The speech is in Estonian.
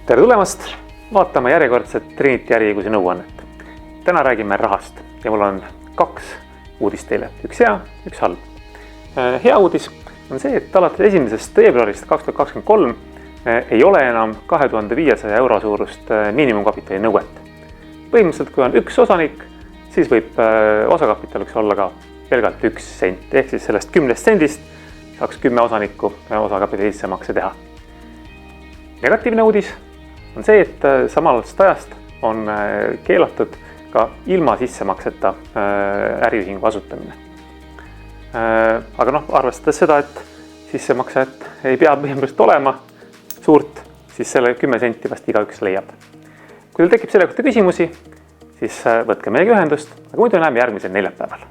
Tere tulemast! Vaatame järjekordset Trinity äriõiguse nõuannet. Täna räägime rahast ja mul on kaks uudist teile. Üks hea, üks halb. Hea uudis on see, et alates 1. veebruarist 2023 ei ole enam 2500 euro suurust miinimumkapitali nõuet. Põhimõtteliselt, kui on üks osanik, siis võib osakapitaliks olla ka pelgalt 1 sent. Ehk siis sellest 10 sendist saaks 10 osanikku osakapitali sissemakse teha. Negatiivne uudis on see, et samalast ajast on keelatud ka ilma sissemakseta äriühingu asutamine. Aga arvestades seda, et sissemakset ei pea põhimõtteliselt olema suurt, siis selle 10 senti vast igaüks leiab. Kui teil tekib selle kohta küsimusi, siis võtke meiega ühendust, aga muidu näeme järgmisel neljapäeval.